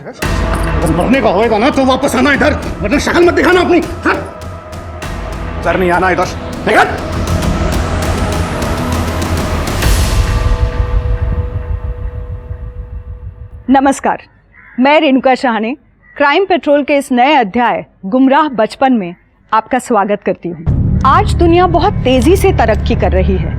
अगर मरने का होएगा ना तो वापस आना इधर, वरना शक्ल मत दिखाना अपनी। सर नहीं आना इधर, निकल। नमस्कार, मैं रेणुका शाहने क्राइम पेट्रोल के इस नए अध्याय गुमराह बचपन में आपका स्वागत करती हूँ। आज दुनिया बहुत तेजी से तरक्की कर रही है।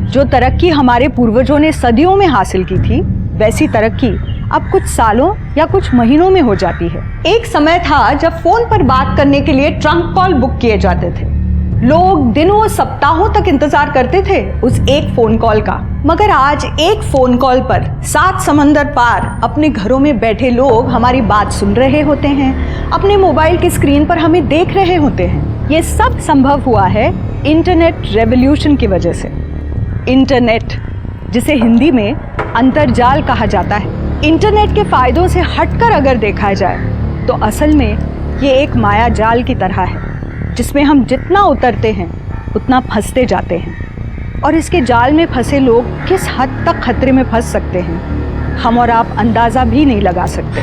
जो तरक्की हमारे पूर्वजों ने सदियों में हासिल की थी, वैसी तरक्की अब कुछ सालों या कुछ महीनों में हो जाती है। एक समय था जब फोन पर बात करने के लिए ट्रंक कॉल बुक किए जाते थे। लोग दिनों सप्ताहों तक इंतजार करते थे उस एक फोन कॉल का, मगर आज एक फोन कॉल पर 7 समंदर पार अपने घरों में बैठे लोग हमारी बात सुन रहे होते हैं, अपने मोबाइल की स्क्रीन पर हमें देख रहे होते हैं। ये सब संभव हुआ है इंटरनेट रेवोल्यूशन की वजह से। इंटरनेट, जिसे हिंदी में अंतर्जाल कहा जाता है, इंटरनेट के फायदों से हटकर अगर देखा जाए तो असल में ये एक माया जाल की तरह है, जिसमें हम जितना उतरते हैं उतना फंसते जाते हैं। और इसके जाल में फंसे लोग किस हद तक खतरे में फंस सकते हैं, हम और आप अंदाज़ा भी नहीं लगा सकते।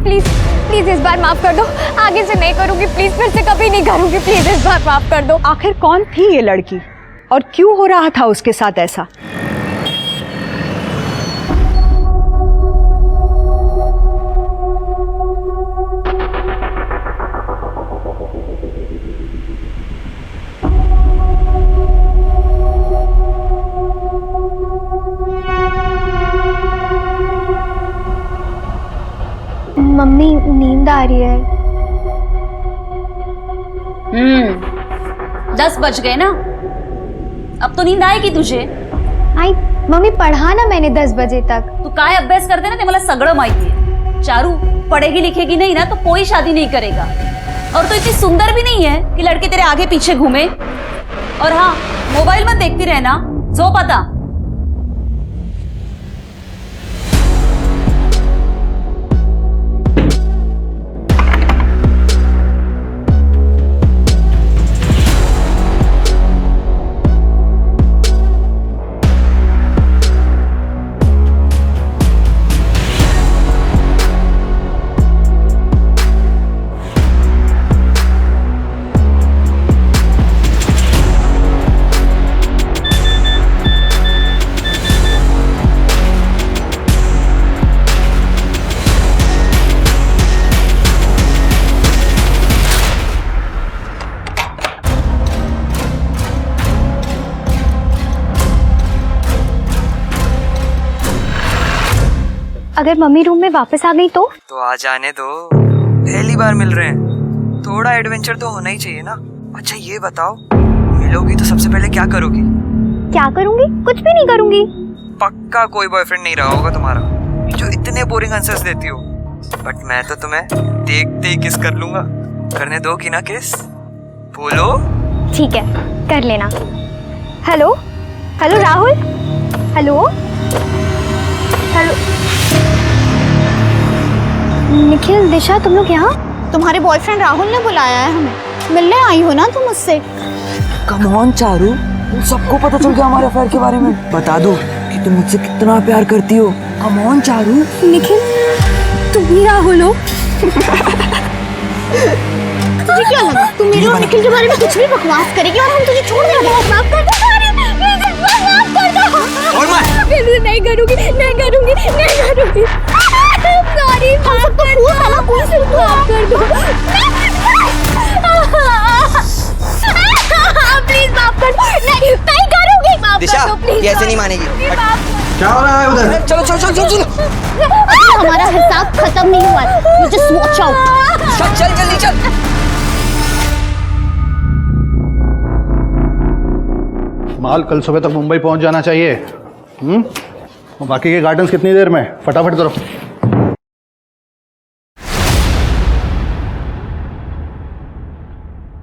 प्लीज प्लीज इस बार माफ कर दो, आगे से नहीं करूंगी, प्लीज फिर से कभी नहीं करूंगी, प्लीज इस बार माफ कर दो। आखिर कौन थी ये लड़की और क्यों हो रहा था उसके साथ ऐसा? मम्मी नींद आ रही है। 10 बज गए ना, अब तो नींद आएगी तुझे। आई मम्मी, पढ़ा ना मैंने 10 बजे तक। तू काय अभ्यास करते ना ते मला सगळं माहिती है। चारू पढ़ेगी लिखेगी नहीं ना तो कोई शादी नहीं करेगा। और तो इतनी सुंदर भी नहीं है कि लड़के तेरे आगे पीछे घूमे। और हाँ, मोबाइल मत देखती रहना, सो पता। अगर मम्मी रूम में वापस आ गई तो आ जाने दो, पहली बार मिल रहे हैं, थोड़ा एडवेंचर तो होना ही चाहिए ना। अच्छा ये बताओ, मिलोगी तो सबसे पहले क्या करोगी? क्या करूंगी? कुछ भी नहीं करूंगी। पक्का कोई बॉयफ्रेंड नहीं रहा होगा तुम्हारा जो इतने बोरिंग आंसर्स देती हो। बट मैं तो तुम्हें देखते ही किस कर लूंगा। करने दो कि ना किस? बोलो। ठीक है, कर लेना। Hello hello Rahul, hello hello. Nikhil, Disha, तुम लोग यहाँ? तुम्हारे बॉयफ्रेंड राहुल ने बुलाया है हमें, मिलने आई हो ना तुम उससे? कम ऑन चारू, तुम सबको पता चल गया हमारे अफेयर के बारे में। बता दो कि तुम मुझसे कितना प्यार करती हो। Come on Charu. निखिल, तुम ही राहुल हो? तुझे क्या लगा तुम मेरे और निखिल के बारे में कुछ भी बकवास करेगी और हम तुझे छोड़ देंगे? माफ कर दो, माफ कर दो। नहीं करूंगी, नहीं करूंगी, नहीं करूंगी। सॉरी, माफ कर दो, माफ कर दो। प्लीज माफ कर दो। नहीं करूंगी, माफ कर दो प्लीज। ऐसे नहीं मानेगी। क्या हो रहा है उधर? चलो चलो चलो चलो चलो। हमारा हिसाब खत्म नहीं हुआ है, you just watch out। चल जल्दी चल। माल कल सुबह तक मुंबई पहुंच जाना चाहिए। और बाकी के गार्डन्स कितनी देर में? फटाफट करो।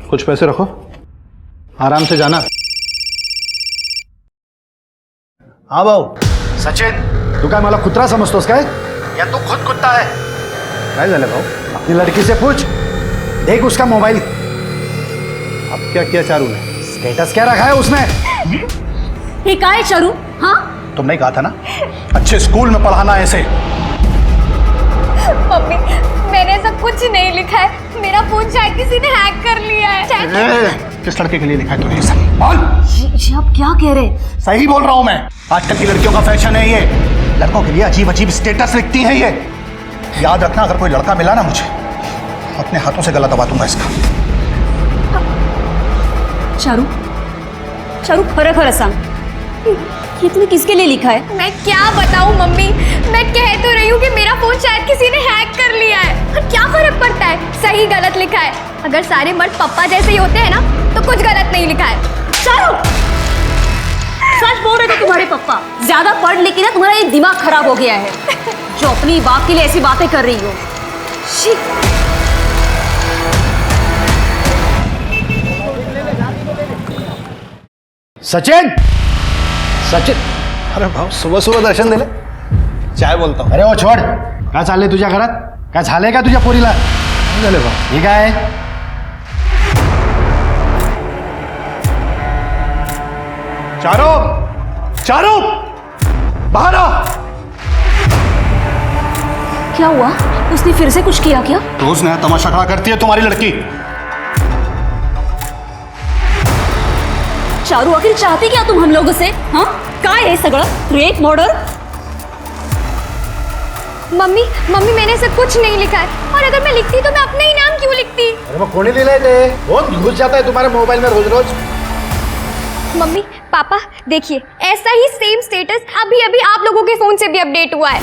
कुछ पैसे रखो, आराम से जाना। हाँ भाऊ सचिन, तू काय मला कुत्रा समजतोस काय? या तू खुद कुत्ता है? काय झालं भाऊ? अपनी लड़की से पूछ, देख उसका मोबाइल। अब क्या किया चारू ने? स्टेटस क्या रखा है उसने? ये का है चारू? हाँ तुमने ही कहा था ना अच्छे स्कूल में पढ़ाना ऐसे। मम्मी मैंने ऐसा कुछ नहीं लिखा है, मेरा फोन शायद किसी ने हैक कर लिया है। किस लड़के के लिए लिखा है तूने? सही बोल। ये आप क्या कह रहे? सही बोल रहा हूं मैं। आजकल की लड़कियों का फैशन है ये, लड़कों के लिए अजीब अजीब स्टेटस लिखती हैं ये। याद रखना अगर कोई लड़का मिला ना मुझे, अपने हाथों से गला दबा दूंगा इसका। चारू चारू खरं खरं सांग, ये तूने किसके लिए लिखा है? मैं क्या बताऊं मम्मी, मैं कह तो रही हूँ कि मेरा फोन शायद किसी ने हैक कर लिया है। और क्या फर्क पड़ता है सही गलत लिखा है, अगर सारे मर्द पप्पा जैसे ही होते हैं ना तो कुछ गलत नहीं लिखा है। चारू सच बोल रहे थे तुम्हारे पप्पा, ज्यादा पढ़ लिख के ना तुम्हारा ये दिमाग खराब हो गया है जो अपनी बाप के लिए ऐसी बातें कर रही हो। शी। सचिन सचिन, अरे भाऊ सुबह सुबह दर्शन दिले, चाय बोलता हूँ। अरे वो छोड़, काय चाललंय तुझ्या घरात? काय झालंय का तुझ्या पोरीला? झाले भाऊ हे काय? चारो चारो बाहर आ। क्या हुआ? उसने फिर से कुछ किया क्या? रोज नया तमाशा खड़ा करती है तुम्हारी लड़की। चारू आखिर चाहती क्या तुम हम लोगों से? हाँ काय है सगळं? Rape murder? मम्मी मम्मी मैंने ऐसा कुछ नहीं लिखा है, और अगर मैं लिखती तो मैं अपना ही नाम क्यों लिखती? अरे मग कोणी लिहिलंय ते? कौन घुस जाता है तुम्हारे मोबाइल में रोज रोज? मम्मी पापा देखिए, ऐसा ही सेम स्टेटस अभी अभी आप लोगों के फोन से भी अपडेट हुआ है।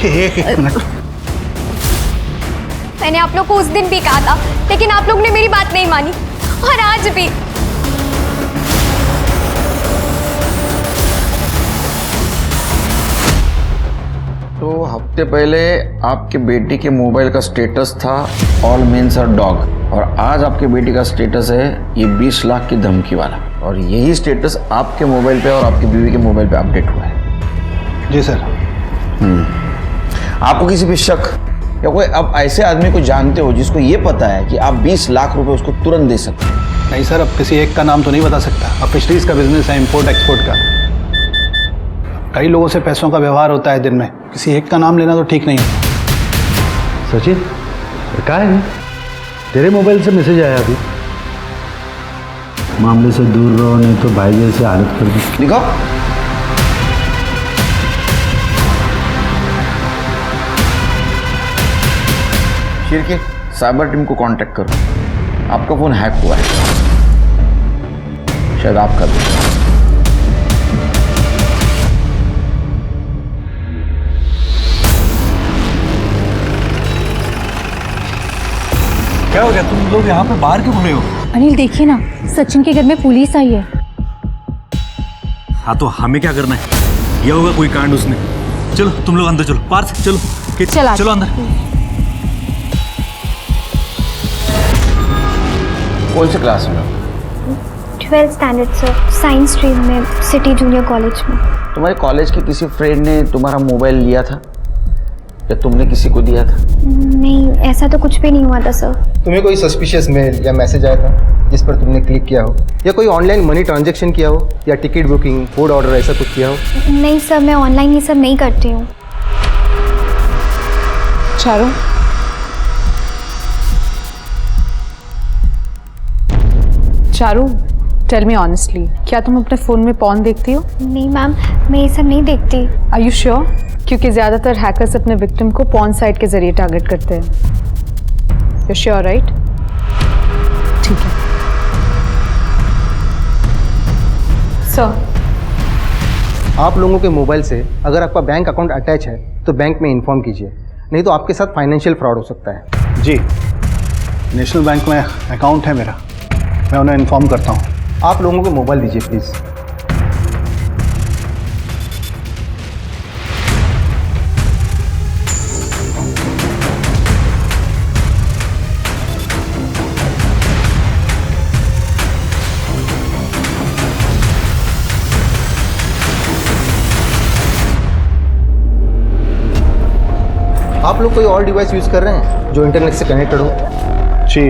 एक मिनट, मैंने आप लोग को उस दिन भी कहा था, लेकिन आप लोग ने मेरी बात नहीं मानी, और आज भी। तो हफ्ते पहले आपके बेटी के मोबाइल का स्टेटस था ऑल मेन्स आर डॉग, और आज आपके बेटी का स्टेटस है ये 20 लाख की धमकी वाला, और यही स्टेटस आपके मोबाइल पे और आपकी बीवी के मोबाइल पे अपडेट हुआ है। जी सर। आपको किसी पे शक या कोई अब ऐसे आदमी को जानते हो जिसको ये पता है कि आप 20 लाख रुपए उसको तुरंत दे सकते हैं? नहीं सर, अब किसी एक का नाम तो नहीं बता सकता। अब फिशरीज का बिजनेस है, इंपोर्ट एक्सपोर्ट का, कई लोगों से पैसों का व्यवहार होता है दिन में, किसी एक का नाम लेना तो ठीक नहीं होता। सचिन क्या है? तेरे मोबाइल से मैसेज आया अभी, मामले से दूर रहो नहीं तो भाई जैसे हालत कर दी। दिखाओ। शिरके साइबर टीम को कांटेक्ट करो, आपका फोन हैक हुआ है, शायद आपका भी। क्या हो गया? तुम लोग यहाँ पे बाहर क्यों खड़े हो? अनिल देखिए ना, सचिन के घर में पुलिस आई है। हाँ तो हमें क्या करना है? ये होगा कोई कांड उसने। चलो तुम लोग अंदर चलो, पार्थ चलो, चलो अंदर। कौन से क्लास में हो? 12th standard sir, science stream में, सिटी जूनियर कॉलेज में। तुम्हारे कॉलेज के किसी फ्रेंड ने तुम्हारा मोबाइल लिया था या तुमने किसी को दिया था? नहीं, ऐसा तो कुछ भी नहीं हुआ था सर। तुम्हें कोई सस्पिशियस मेल या मैसेज आया था जिस पर तुमने क्लिक किया हो, या कोई ऑनलाइन मनी ट्रांजैक्शन किया हो, या टिकट बुकिंग, फूड ऑर्डर ऐसा कुछ किया हो? नहीं सर, मैं ऑनलाइन ये सब नहीं करती हूँ। Charu, Charu tell me honestly, क्या तुम अपने फ़ोन में पॉर्न देखती हो? नहीं मैम, मैं ये सब नहीं देखती। Are you sure? क्योंकि ज़्यादातर हैकर्स अपने विक्टिम को पॉर्न साइट के जरिए टारगेट करते हैं। You sure right? ठीक है सर। आप लोगों के मोबाइल से अगर आपका बैंक अकाउंट अटैच है तो बैंक में इन्फॉर्म कीजिए, नहीं तो आपके साथ फाइनेंशियल फ्रॉड हो सकता है। जी, नेशनल बैंक में अकाउंट है मेरा, मैं उन्हें इन्फॉर्म करता हूँ। आप लोगों को मोबाइल दीजिए प्लीज़। आप लोग कोई और डिवाइस यूज़ कर रहे हैं जो इंटरनेट से कनेक्टेड हो? जी,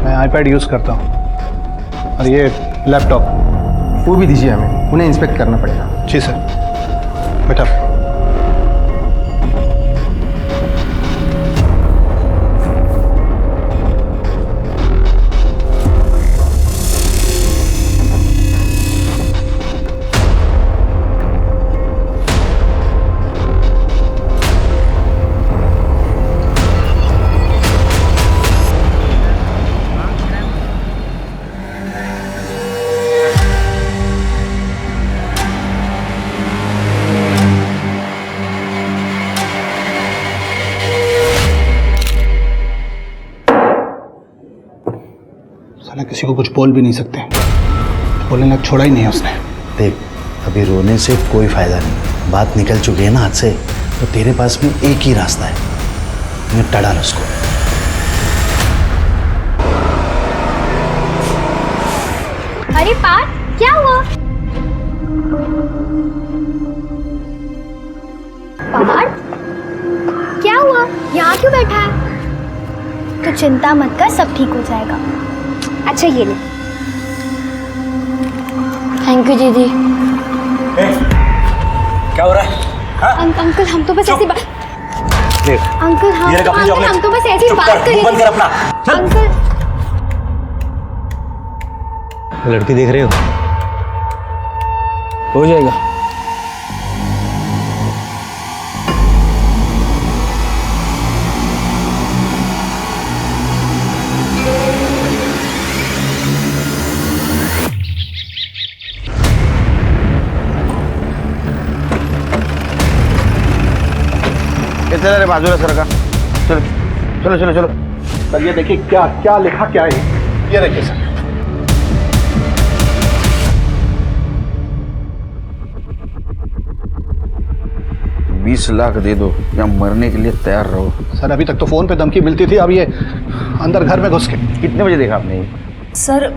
मैं आईपैड यूज़ करता हूँ और ये लैपटॉप। वो भी दीजिए हमें, उन्हें इंस्पेक्ट करना पड़ेगा। जी सर। बेटा साला किसी को कुछ बोल भी नहीं सकते, बोलने लायक छोड़ा ही नहीं है उसने। देख, अभी रोने से कोई फायदा नहीं, बात निकल चुकी है ना हाथ से, तो तेरे पास में एक ही रास्ता है, निपटा डाल उसको। अरे पार्थ, क्या हुआ? पार्थ, क्या हुआ? यहाँ क्यों बैठा है? तो चिंता मत कर, सब ठीक हो जाएगा। अच्छा ये ले। थैंक यू दीदी। क्या हो रहा है? अंकल हम तो बस ऐसी बात। अंकल हम तो बस ऐसी बात कर बंद कर अपना। अंकल लड़की देख रहे हो जाएगा। चलो रे बाजूला सरका, चलो चलो चलो चलो। सर ये देखिए क्या क्या लिखा क्या है, ये देखिए सर। $20 लाख दे दो या मरने के लिए तैयार रहो। सर अभी तक तो फोन पे धमकी मिलती थी, अब ये अंदर घर में घुस के। कितने बजे देखा आपने? सर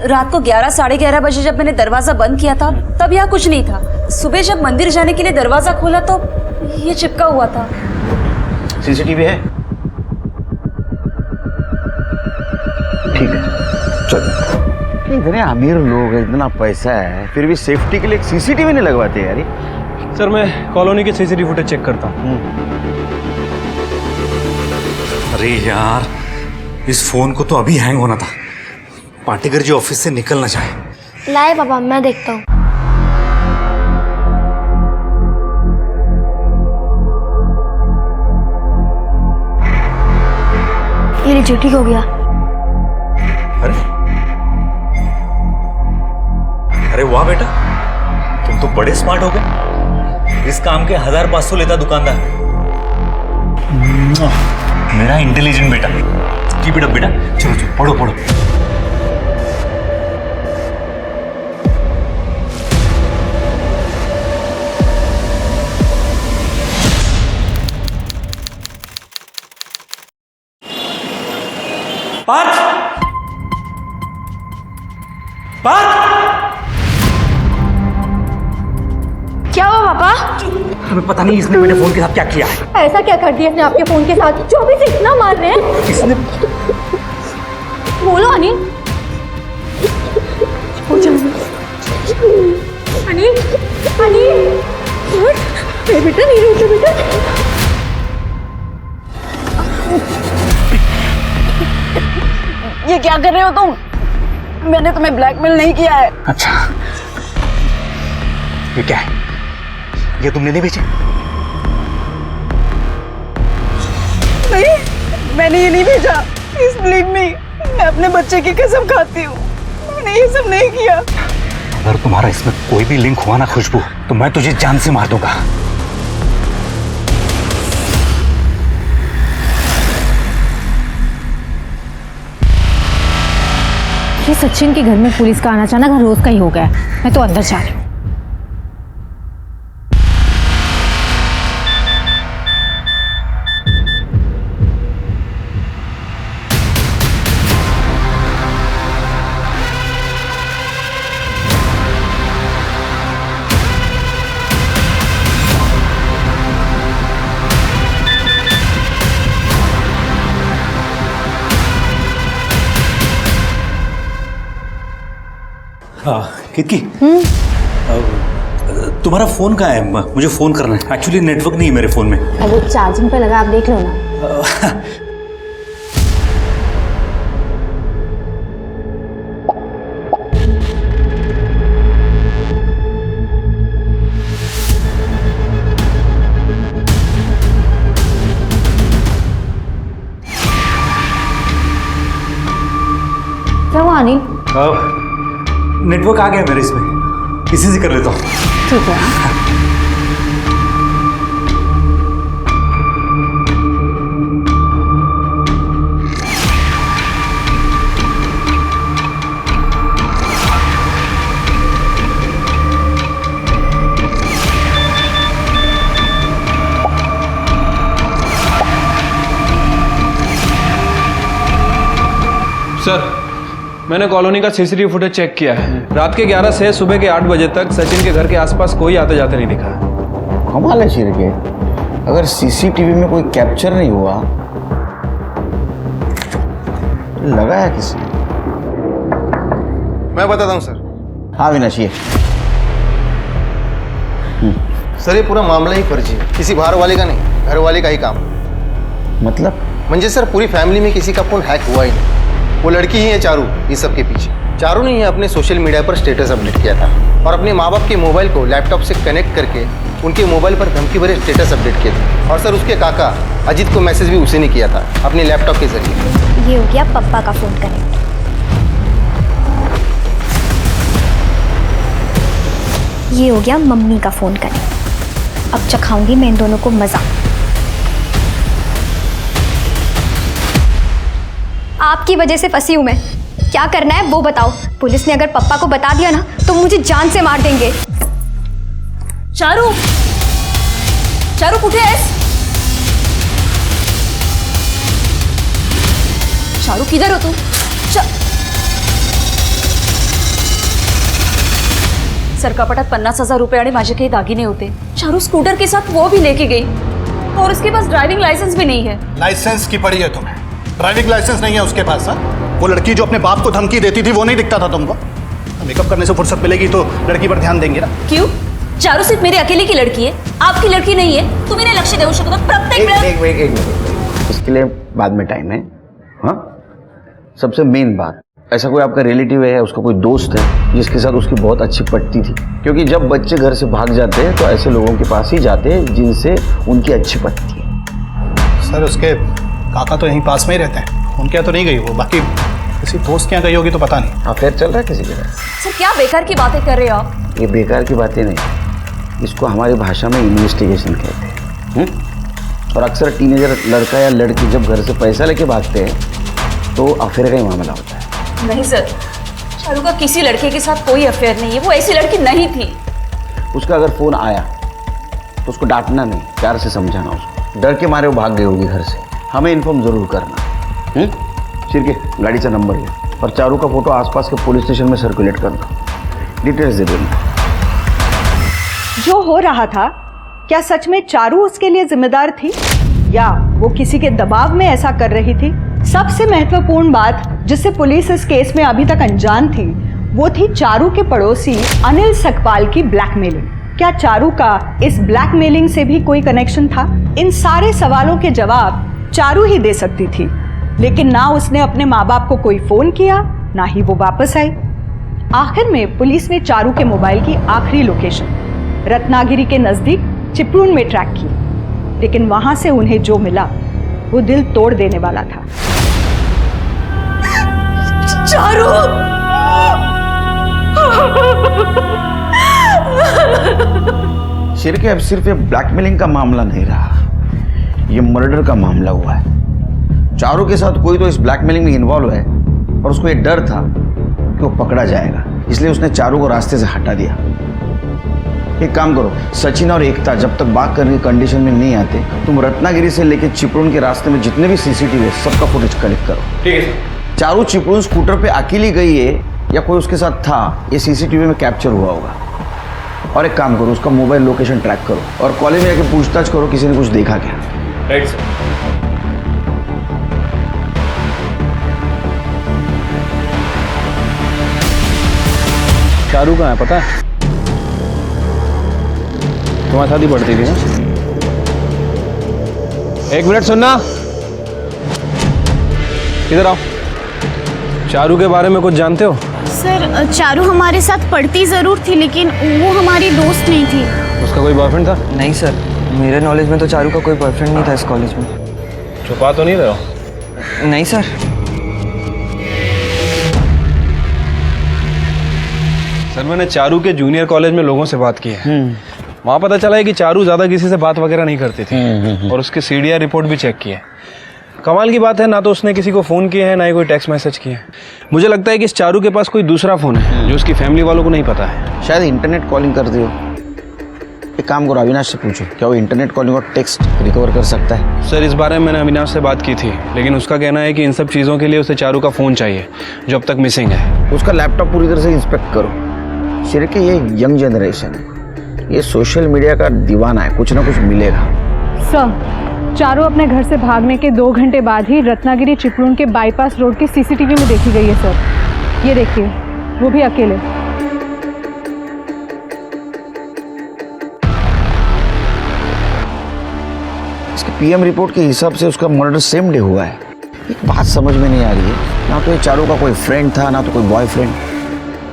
रात को 11 साढ़े 11 बजे जब मैंने दरवाजा बंद किया था तब यहाँ कुछ नहीं था। सुबह जब मंदिर जाने के लिए दरवाजा खोला तो ये चिपका हुआ था। सीसीटीवी है? ठीक है चलो। इतने अमीर लोग हैं, इतना पैसा है, फिर भी सेफ्टी के लिए एक सीसीटीवी नहीं लगवाते यार। सर मैं कॉलोनी के सीसीटीवी फुटेज चेक करता हूँ। अरे यार, इस फोन को तो अभी हैंग होना था। पाटेकर जी ऑफिस से निकल ना जाए। लाए बाबा, मैं देखता हूँ। ये लीजिए, ठीक हो गया। अरे वाह बेटा, तुम तो बड़े स्मार्ट हो गए। इस काम के 1500 लेता दुकानदार। मेरा इंटेलिजेंट बेटा। कीप इट अप बेटा। चलो चलो पढ़ो पढ़ो। पार्थ, क्या हुआ पापा? हमें पता नहीं इसने मेरे फोन के साथ क्या किया है। ऐसा क्या कर दिया इसने आपके फोन के साथ जो अभी से इतना मार रहे हैं? इसने बोलो अनिल। अनिल अनिल बेटा नहीं रोते बेटा। ये क्या कर रहे हो तुम? मैंने तुम्हें ब्लैकमेल नहीं किया है। अच्छा, ये क्या है? ये तुमने नहीं बेचे? नहीं, मैंने ये नहीं भेजा। प्लीज बिलीव मी, मैं अपने बच्चे की कसम खाती हूँ, मैंने ये सब नहीं किया। अगर तुम्हारा इसमें कोई भी लिंक हुआ ना खुशबू, तो मैं तुझे जान से मार दूंगा। ये सचिन के घर में पुलिस का आना जाना रोज का ही हो गया। मैं तो अंदर जा रही हूँ। कितकी तुम्हारा फोन कहाँ है? मुझे फोन करना है, एक्चुअली नेटवर्क नहीं है मेरे फोन में। अरे चार्जिंग पे लगा, आप देख लो ना। अनिल नेटवर्क आ गया मेरे इसमें, इसी से कर लेता हूँ। ठीक है। सर, मैंने कॉलोनी का सीसीटीवी फुटेज चेक किया है। रात के 11 से सुबह के 8 बजे तक सचिन के घर के आसपास कोई आते जाते नहीं दिखा। कमाल है शिर के, अगर सीसीटीवी में कोई कैप्चर नहीं हुआ तो लगाया किसी। मैं बताता हूँ सर। हाँ विनाश, ये सर ये पूरा मामला ही फर्जी है, किसी बाहर वाले का नहीं, घर वाले का ही काम। मतलब म्हणजे सर पूरी फैमिली में किसी का फोन हैक हुआ ही नहीं। वो लड़की ही है चारू इस सब के पीछे। चारू ने ही अपने सोशल मीडिया पर स्टेटस अपडेट किया था और अपने माँ बाप के मोबाइल को लैपटॉप से कनेक्ट करके उनके मोबाइल पर धमकी भरे स्टेटस अपडेट किए थे। और सर उसके काका अजीत को मैसेज भी उसी ने किया था अपने लैपटॉप के जरिए। ये हो गया पप्पा का फोन कनेक्ट। ये हो गया मम्मी का फोन कनेक्ट। अब चखाऊंगी मैं इन दोनों को मजा। आपकी वजह से फंसी हूं मैं। क्या करना है वो बताओ। पुलिस ने अगर पप्पा को बता दिया ना तो मुझे जान से मार देंगे। चारू, चारू कुठे आहेस? चारू किधर हो तू? सर कपाटात 50,000 रुपये आणि माझे काही दागिने होते। चारू स्कूटर के साथ वो भी लेके गई और उसके पास ड्राइविंग लाइसेंस भी नहीं है। लाइसेंस की पड़ी है तुम्हें? ड्राइविंग लाइसेंस नहीं है उसके पास? वो लड़की जो अपने बाप को धमकी देती थी वो नहीं दिखता था तुमको? मेकअप करने से फुर्सत मिलेगी तो लड़की पर ध्यान देंगे ना। क्यों? चारू सिर्फ मेरी अकेले की लड़की है, आपकी लड़की नहीं है। तुम्ही नाही लक्ष देऊ शकत प्रत्येक एक मिनट, इसके लिए बाद में टाइम है। हाँ, सबसे मेन बात, ऐसा कोई आपका रिलेटिव है, उसका कोई दोस्त है जिसके साथ उसकी बहुत अच्छी पटती थी? क्योंकि जब बच्चे घर से भाग जाते हैं तो ऐसे लोगों के पास ही जाते हैं जिनसे उनकी अच्छी पटती है। सर उसके काका तो यहीं पास में ही रहते हैं, उनके यहाँ तो नहीं गई वो, बाकी किसी दोस्त के यहाँ गई होगी तो पता नहीं। अफेयर चल रहा है किसी के साथ? सर क्या बेकार की बातें कर रहे हो आप? ये बेकार की बातें नहीं, इसको हमारी भाषा में इन्वेस्टिगेशन कहते हैं। और अक्सर टीनेजर लड़का या लड़की जब घर से पैसा लेके भागते हैं तो अफेयर का ही मामला होता है। नहीं सर, चारू का किसी लड़के के साथ कोई अफेयर नहीं है, वो ऐसी लड़की नहीं थी। उसका अगर फोन आया तो उसको डांटना नहीं, प्यार से समझाना उसको। डर के मारे वो भाग गई होगी घर से, हमें इन्फॉर्म जरूर करना। शिरके, गाड़ीचा नंबर घे और चारू का फोटो आसपास के पुलिस स्टेशन में सर्कुलेट करना, डिटेल्स दे देना। जो हो रहा था, क्या सच में चारू उसके लिए जिम्मेदार थी या वो किसी के दबाव में ऐसा कर रही थी? सबसे महत्वपूर्ण बात जिससे पुलिस इस केस में अभी तक अनजान थी वो थी चारू के पड़ोसी अनिल सकपाल की ब्लैकमेलिंग। क्या चारू का इस ब्लैकमेलिंग से भी कोई कनेक्शन था? इन सारे सवालों के जवाब चारू ही दे सकती थी, लेकिन ना उसने अपने माँ बाप को कोई फोन किया, ना ही वो वापस आई। आखिर में पुलिस ने चारू के मोबाइल की आखिरी लोकेशन रत्नागिरी के नजदीक चिपळूण में ट्रैक की, लेकिन वहां से उन्हें जो मिला वो दिल तोड़ देने वाला था। चारू! शिर के अब सिर्फ ये ब्लैकमेलिंग का मामला नहीं रहा, ये मर्डर का मामला हुआ है। चारू के साथ कोई तो इस ब्लैकमेलिंग में इन्वॉल्व है और उसको ये डर था कि वो पकड़ा जाएगा, इसलिए उसने चारू को रास्ते से हटा दिया। एक काम करो, सचिन और एकता जब तक बात करने की कंडीशन में नहीं आते, तुम रत्नागिरी से लेकर चिपळूण के रास्ते में जितने भी सीसीटीवी है सबका फुटेज कलेक्ट करो। ठीक है सर। चारू चिपळूण स्कूटर पे अकेली गई है या कोई उसके साथ था, ये सीसीटीवी में कैप्चर हुआ होगा। और एक काम करो, उसका मोबाइल लोकेशन ट्रैक करो और कॉलेज में जाके पूछताछ करो किसी ने कुछ देखा क्या। Right sir. चारू कहाँ है पता है? तुम्हारे साथ ही पढ़ती थी ना? एक मिनट सुनना, इधर आओ। चारू के बारे में कुछ जानते हो? सर चारू हमारे साथ पढ़ती जरूर थी लेकिन वो हमारी दोस्त नहीं थी। उसका कोई बॉयफ्रेंड था? नहीं सर, मेरे नॉलेज में तो चारू का कोई बॉयफ्रेंड नहीं था इस कॉलेज में। छुपा तो नहीं रहे हो? नहीं सर। सर मैंने चारू के जूनियर कॉलेज में लोगों से बात की है। वहाँ पता चला है कि चारू ज़्यादा किसी से बात वगैरह नहीं करती थी और उसके CDR रिपोर्ट भी चेक की है। कमाल की बात है, ना तो उसने किसी को फ़ोन किया है ना ही कोई टेक्स्ट मैसेज किया है। मुझे लगता है कि इस चारू के पास कोई दूसरा फ़ोन है जो उसकी फैमिली वालों को नहीं पता है। शायद इंटरनेट कॉलिंग करती हो। एक काम करो, अविनाश से पूछो क्या वो इंटरनेट कॉलिंग और टेक्स्ट रिकवर कर सकता है। सर इस बारे में मैंने अविनाश से बात की थी, लेकिन उसका कहना है कि इन सब चीज़ों के लिए उसे चारू का फ़ोन चाहिए जो अब तक मिसिंग है। उसका लैपटॉप पूरी तरह से इंस्पेक्ट करो। सिर्फ कि ये यंग जनरेशन है, ये सोशल मीडिया का दीवाना है, कुछ ना कुछ मिलेगा। सर, चारू अपने घर से भागने के 2 घंटे बाद ही रत्नागिरी चिपळूण के बाईपास रोड के CCTV में देखी गई है सर। ये देखिए, वो भी अकेले। इसके PM रिपोर्ट के हिसाब से उसका मर्डर सेम डे हुआ है। एक बात समझ में नहीं आ रही है, ना तो ये चारू का कोई फ्रेंड था ना तो कोई बॉयफ्रेंड,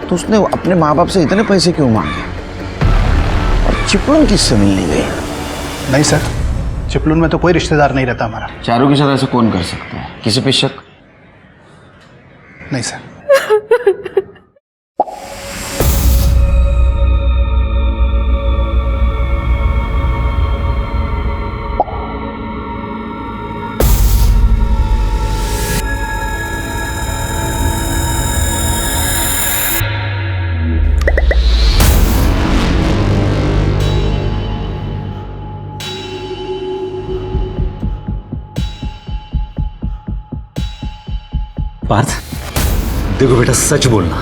तो उसने अपने माँ बाप से इतने पैसे क्यों मांगे और चिपळूण किससे मिलने गई? नहीं सर, चिपळूण में तो कोई रिश्तेदार नहीं रहता हमारा। चारू के साथ ऐसा कौन कर सकता है? किसी पे शक? नहीं सर। पार्थ, देखो बेटा, सच बोलना।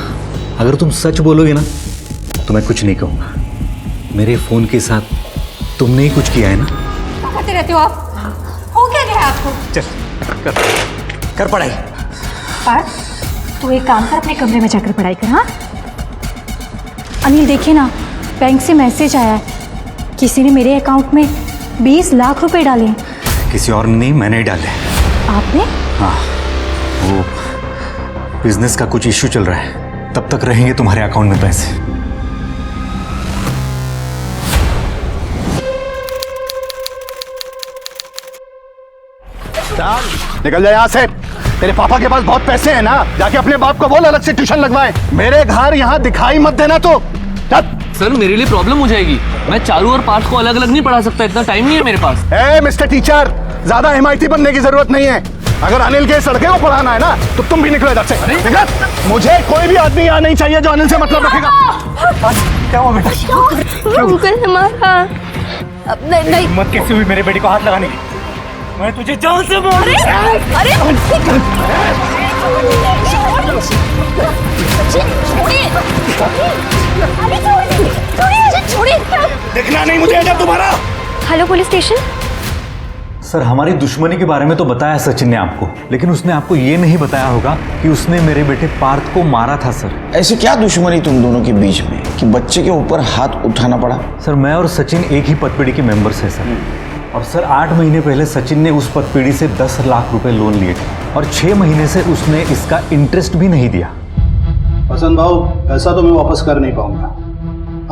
अगर तुम सच बोलोगे ना तो मैं कुछ नहीं कहूँगा। मेरे फ़ोन के साथ तुमने ही कुछ किया है ना? क्या करते रहते हो आप? हो क्या गया आपको? चल कर पढ़ाई। पार्थ, तू एक काम कर, अपने कमरे में जाकर पढ़ाई कर। हाँ अनिल, देखिए ना, बैंक से मैसेज आया है, किसी ने मेरे अकाउंट में 20 लाख रुपए डाले हैं। किसी और ने नहीं, मैंने ही डाले। आपने? हाँ, वो बिजनेस का कुछ इश्यू चल रहा है, तब तक रहेंगे तुम्हारे अकाउंट में पैसे। निकल जा यहाँ से। तेरे पापा के पास बहुत पैसे हैं ना, जाके अपने बाप को बोल अलग से ट्यूशन लगवाए। मेरे घर यहाँ दिखाई मत देना तो। सर मेरे लिए प्रॉब्लम हो जाएगी, मैं चारू और पार्थ को अलग अलग नहीं पढ़ा सकता, इतना टाइम नहीं है मेरे पास। ए मिस्टर टीचर, ज्यादा MIT बनने की जरूरत नहीं है। अगर अनिल के लड़के को पढ़ाना है ना तो तुम भी निकलो इधर से। मुझे कोई भी आदमी यहाँ नहीं चाहिए जो अनिल से मतलब रखेगा। क्या हुआ बेटा? अंकल ने मारा। अब नहीं। हिम्मत कैसे हुई मेरे बेटे को हाथ लगाने की? मैं तुझे जान से मार। अरे छोड़िए। देखना नहीं मुझे अजब तुम्हारा। Hello police station. सर, हमारी दुश्मनी के बारे में तो बताया सचिन ने आपको, लेकिन उसने आपको ये नहीं बताया होगा कि उसने मेरे बेटे पार्थ को मारा था। सर, ऐसी क्या दुश्मनी तुम दोनों के बीच में कि बच्चे के ऊपर हाथ उठाना पड़ा? सर, मैं और सचिन एक ही पदपीढ़ी के मेंबर्स हैं सर। और सर 8 महीने पहले सचिन ने उस पदपीढ़ी से 10 लाख रुपए लोन लिए थे और 6 महीने से उसने इसका इंटरेस्ट भी नहीं दिया। वसंत भाऊ, पैसा तो मैं वापस कर नहीं पाऊंगा,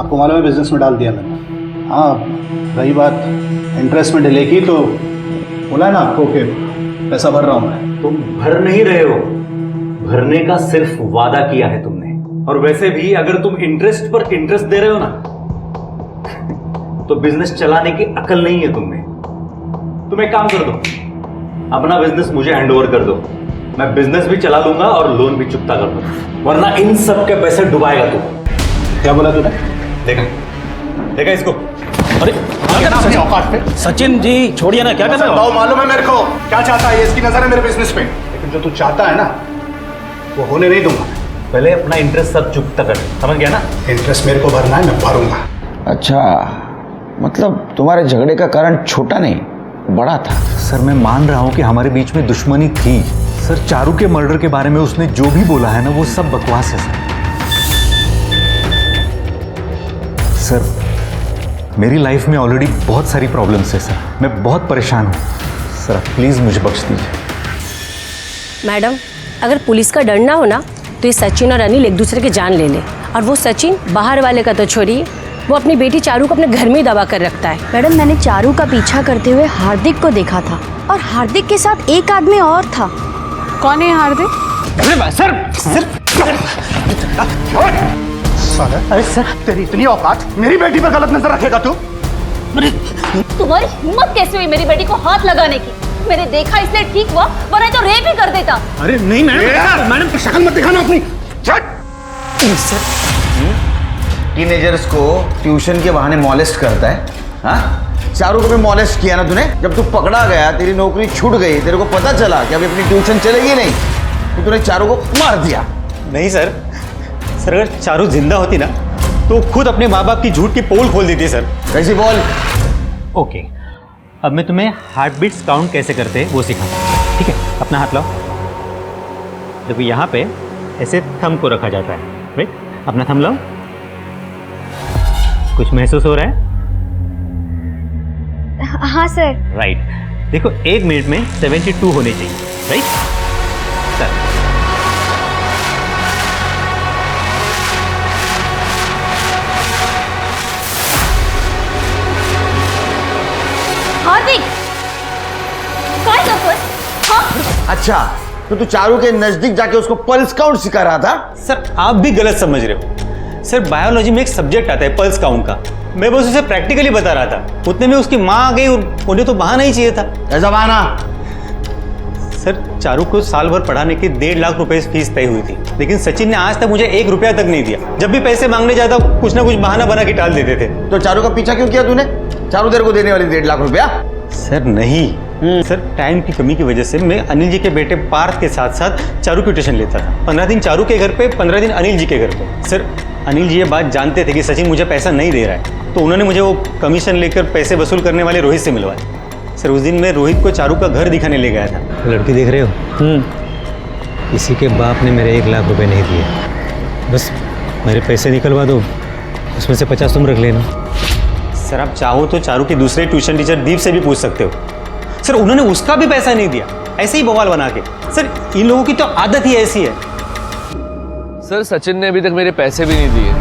आपको मालूम है बिजनेस में डाल दिया मैंने। हाँ, रही बात इंटरेस्ट में डिले की, तो बोला ना आपको कि पैसा भर रहा हूँ मैं। तुम भर नहीं रहे हो, भरने का सिर्फ वादा किया है तुमने। और वैसे भी अगर तुम इंटरेस्ट पर इंटरेस्ट दे रहे हो ना तो बिजनेस चलाने की अकल नहीं है तुमने। तुम एक काम कर दो, अपना बिजनेस मुझे हैंडओवर कर दो, मैं बिजनेस भी चला लूंगा और लोन भी चुकता कर दूंगा, वरना इन सब के पैसे डुबाएगा तू। क्या बोला तूने? देखा इसको? अरे सचिन जी छोड़िए ना, क्या कर रहे हो? भाऊ मालूम है मेरे को क्या चाहता है, इसकी नजर है मेरे बिजनेस पे, लेकिन जो तू चाहता है ना वो होने नहीं दूंगा। पहले अपना इंटरेस्ट सब चुकता कर, समझ गया ना? इंटरेस्ट मेरे को भरना है, मैं भरूंगा। अच्छा, मतलब तुम्हारे झगड़े का कारण छोटा नहीं बड़ा था। सर, मैं मान रहा हूं कि हमारे बीच में दुश्मनी थी। सर, चारू के मर्डर के बारे में उसने जो भी बोला है ना वो सब बकवास है सर। सर, मेरी लाइफ में ऑलरेडी बहुत सारी प्रॉब्लम्स है सर, मैं बहुत परेशान हूँ सर, प्लीज़ मुझे बख्श दीजिए। मैडम, अगर पुलिस का डर ना हो ना तो ये सचिन और अनिल एक दूसरे की जान ले ले। और वो सचिन बाहर वाले का तो छोड़िए, वो अपनी बेटी चारू को अपने घर में ही दबा कर रखता है। मैडम, मैंने चारू का पीछा करते हुए हार्दिक को देखा था, और हार्दिक के साथ एक आदमी और था। कौन है हार्दिक? अरे सर, तेरी इतनी औकात, मेरी बेटी पर गलत नजर रखेगा तू? तुम्हारी हिम्मत कैसे हुई मेरी बेटी को हाथ लगाने की? मैंने देखा इसलिए ठीक हुआ, वरना तो रेप ही कर देता। अरे नहीं मैडम, मैडम की शक्ल मत दिखाना अपनी। टीनेजर्स को ट्यूशन के बहाने मॉलेस्ट करता है। हाँ, चारू को भी मॉलेस्ट किया ना तूने। जब तू पकड़ा गया, तेरी नौकरी छूट गई, तेरे को पता चला कि अभी अपनी ट्यूशन चलेगी नहीं, तो तूने चारू को मार दिया। नहीं सर, अगर चारू जिंदा होती ना तो खुद अपने माँ बाप की झूठ की पोल खोल देती सर। कैसी पोल? ओके, अब मैं तुम्हें हार्ट बीट्स काउंट कैसे करते हैं वो सिखाता हूँ, ठीक है? अपना हाथ लाओ। देखो यहाँ पे ऐसे थंब को रखा जाता है, राइट? अपना थंब लाओ। कुछ महसूस हो रहा है? हाँ सर। राइट। देखो 1 मिनट में 72 होने चाहिए, राइट सर? हार्दिक, काय करतोय? हाँ? अच्छा, तो तू चारू के नजदीक जाके उसको पल्स काउंट सिखा रहा था? सर, आप भी गलत समझ रहे हो। सर, बायोलॉजी में एक सब्जेक्ट आता है पल्स काउंट का, मैं बस उसे प्रैक्टिकली बता रहा था। उतने में उसकी माँ आ गई और उन्हें तो बहाना ही चाहिए था। ऐसा बहाना? सर, चारू को साल भर पढ़ाने की 1.5 लाख रुपए फीस तय हुई थी, लेकिन सचिन ने आज तक मुझे 1 रुपया तक नहीं दिया। जब भी पैसे मांगने जाता कुछ ना कुछ बहाना बना के टाल देते थे। तो चारू का पीछा क्यों किया तूने? चारू तेरे को देने वाली 1.5 लाख रुपया? सर नहीं, सर टाइम की कमी की वजह से मैं अनिल जी के बेटे पार्थ के साथ साथ चारू की ट्यूशन लेता था। 15 दिन चारू के घर पे, 15 दिन अनिल जी के घर पे। सर, अनिल जी ये बात जानते थे कि सचिन मुझे पैसा नहीं दे रहा है, तो उन्होंने मुझे वो कमीशन लेकर पैसे वसूल करने वाले रोहित से मिलवाया। सर, उस दिन मैं रोहित को चारू का घर दिखाने ले गया था। लड़की देख रहे हो? किसी के बाप ने मेरे 1 लाख रुपए नहीं दिए। बस मेरे पैसे निकलवा दो, उसमें से 50 तुम रख लेना। सर, आप चाहो तो चारू के दूसरे ट्यूशन टीचर दीप से भी पूछ सकते हो। सर, उन्होंने उसका भी पैसा नहीं दिया, ऐसे ही बवाल बना के। सर, इन लोगों की तो आदत ही ऐसी है। सर, सचिन ने अभी तक मेरे पैसे भी नहीं दिए,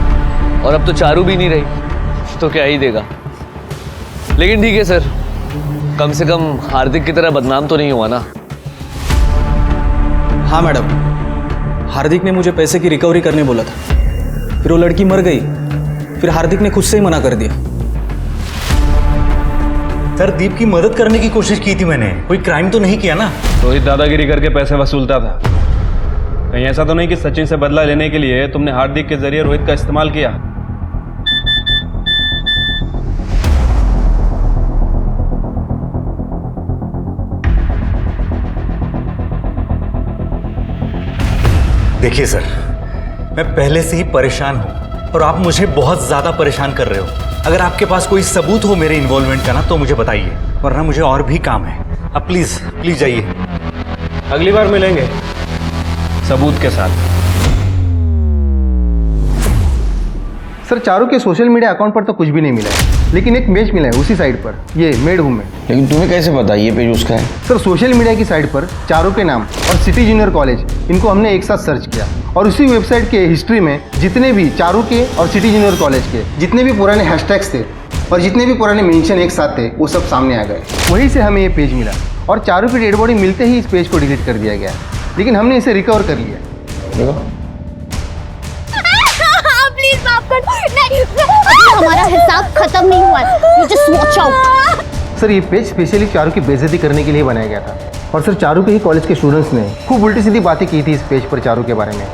और अब तो चारू भी नहीं रही, तो क्या ही देगा। लेकिन ठीक है सर, कम से कम हार्दिक की तरह बदनाम तो नहीं हुआ ना। हाँ मैडम, हार्दिक ने मुझे पैसे की रिकवरी करने बोला था, फिर वो लड़की मर गई, फिर हार्दिक ने खुद से ही मना कर दिया। सर, दीप की मदद करने की कोशिश की थी मैंने, कोई क्राइम तो नहीं किया ना। रोहित दादागिरी करके पैसे वसूलता था। कहीं ऐसा तो नहीं कि सचिन से बदला लेने के लिए तुमने हार्दिक के जरिए रोहित का इस्तेमाल किया? देखिए सर, मैं पहले से ही परेशान हूं और आप मुझे बहुत ज्यादा परेशान कर रहे हो। अगर आपके पास कोई सबूत हो मेरे इन्वॉल्वमेंट का ना तो मुझे बताइए, वरना मुझे और भी काम है। अब प्लीज प्लीज जाइए। अगली बार मिलेंगे सबूत के साथ। सर, चारू के सोशल मीडिया अकाउंट पर तो कुछ भी नहीं मिला है, लेकिन एक पेज मिला है उसी साइट पर, ये मेड हूँ मैं। लेकिन तुम्हें कैसे पता ये पेज उसका है? सर, सोशल मीडिया की साइट पर चारू के नाम और सिटी जूनियर कॉलेज, इनको हमने एक साथ सर्च किया, और उसी वेबसाइट के हिस्ट्री में जितने भी चारू के और सिटी जूनियर कॉलेज के जितने भी पुराने हैशटैग्स थे और जितने भी पुराने मेंशन एक साथ थे, वो सब सामने आ गए। वहीं से हमें ये पेज मिला, और चारू की डेड बॉडी मिलते ही इस पेज को डिलीट कर दिया गया, लेकिन हमने इसे रिकवर कर लिया। देखो, प्लीज माफ कर दो। नहीं, हमारा हिसाब खत्म नहीं हुआ है। You just watch out। Sir, ये पेज स्पेशली चारू की बेइज्जती करने के लिए बनाया गया था, और सर चारू के ही कॉलेज के स्टूडेंट्स ने खूब उल्टी सीधी बातें की थी इस पेज पर चारू के बारे में।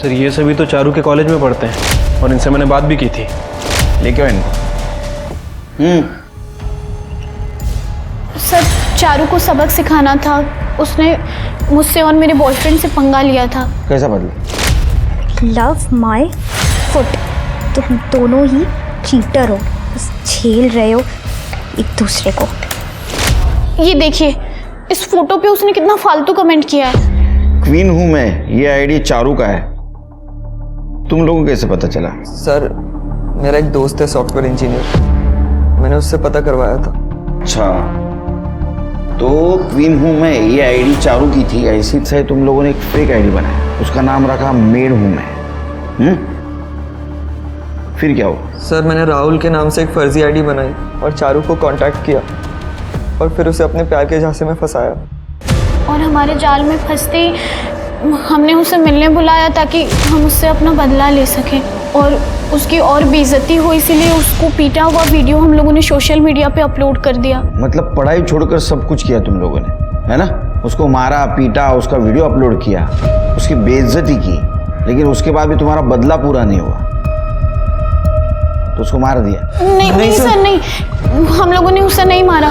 सर, ये सभी तो चारू के कॉलेज में पढ़ते हैं, और इनसे मैंने बात भी की थी। लेके आओ इनको। सर, चारू को सबक सिखाना था, उसने मुझसे और मेरे बॉयफ्रेंड से पंगा लिया था। कैसा बदला? Love my foot. तुम दोनों ही चीटर हो, बस झेल रहे हो एक दूसरे को। ये देखिए, इस फोटो पे उसने कितना फालतू कमेंट किया है। क्वीन हूं मैं, ये आईडी चारू का है। तुम लोगों को कैसे पता चला? सर, मेरा एक दोस्त है सॉफ्टवेयर इंजीनियर, मैंने उससे पता करवाया था। अच्छा, तो क्वीन हूँ मैं ये आईडी चारू की थी, ऐसी से तुम लोगों ने एक फेक आईडी बनाया, उसका नाम रखा मेड हूँ मैं। फिर क्या हुआ? सर मैंने राहुल के नाम से एक फर्जी आईडी बनाई और चारू को कांटेक्ट किया और फिर उसे अपने प्यार के झांसे में फंसाया। और हमारे जाल में फंसते ही हमने उसे मिलने बुलाया ताकि हम उससे अपना बदला ले सकें, और उसकी और बेइज्जती हो इसीलिए उसको पीटा हुआ वीडियो हम लोगों ने सोशल मीडिया पे अपलोड कर दिया। मतलब पढ़ाई छोड़कर सब कुछ किया तुम लोगों ने, है ना? उसको मारा पीटा, उसका वीडियो अपलोड किया, उसकी बेइज्जती की, लेकिन उसके बाद भी तुम्हारा बदला पूरा नहीं हुआ तो उसको मार दिया? नहीं सर नहीं, हम लोगों ने उसे नहीं मारा।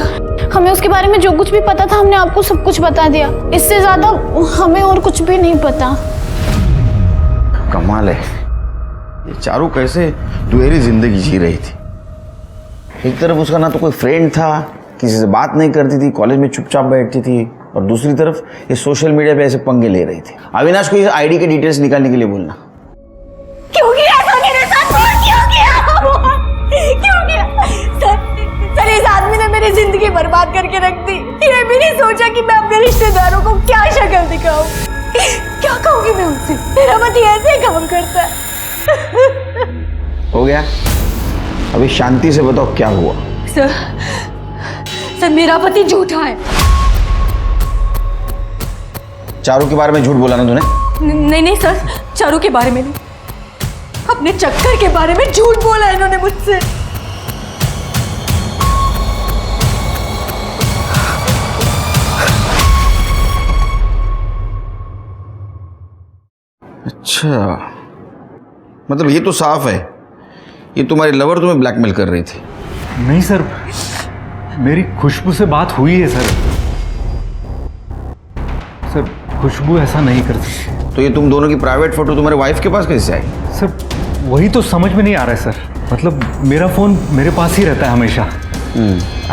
हमें उसके बारे में जो कुछ भी पता था हमने आपको सब कुछ बता दिया, इससे ज्यादा हमें और कुछ भी नहीं पता। कमाल है, ये चारू कैसे दुहेरी जिंदगी जी रही थी। एक तरफ उसका ना तो कोई फ्रेंड था, किसी से बात नहीं करती थी, कॉलेज में चुपचाप बैठती थी, और दूसरी तरफ ये सोशल मीडिया पे ऐसे पंगे ले रही थी। अविनाश को ये आईडी के डिटेल्स निकालने के लिए बोलना। क्यों किया ऐसा मेरे साथ? क्यों किया सर, इस आदमी ने मेरी जिंदगी बर्बाद करके रख दी। ये भी नहीं सोचा कि मैं अपने रिश्तेदारों को क्या शक्ल दिखाऊं। क्या कहूंगी मैं उससे? मेरा पति ऐसे काम करता है। हो गया, अभी शांति से बताओ क्या हुआ। सर मेरा पति झूठा है। चारू के बारे में झूठ बोला ना तूने? नहीं सर, चारू के बारे में नहीं, अपने चक्कर के बारे में झूठ बोला इन्होंने मुझसे। अच्छा, मतलब ये तो साफ है, ये तुम्हारी लवर तुम्हें ब्लैकमेल कर रही थी। नहीं सर, मेरी खुशबू से बात हुई है सर। सर खुशबू ऐसा नहीं करती। तो ये तुम दोनों की प्राइवेट फोटो तुम्हारे वाइफ के पास कैसे आई? सर वही तो समझ में नहीं आ रहा है सर। मतलब मेरा फ़ोन मेरे पास ही रहता है हमेशा।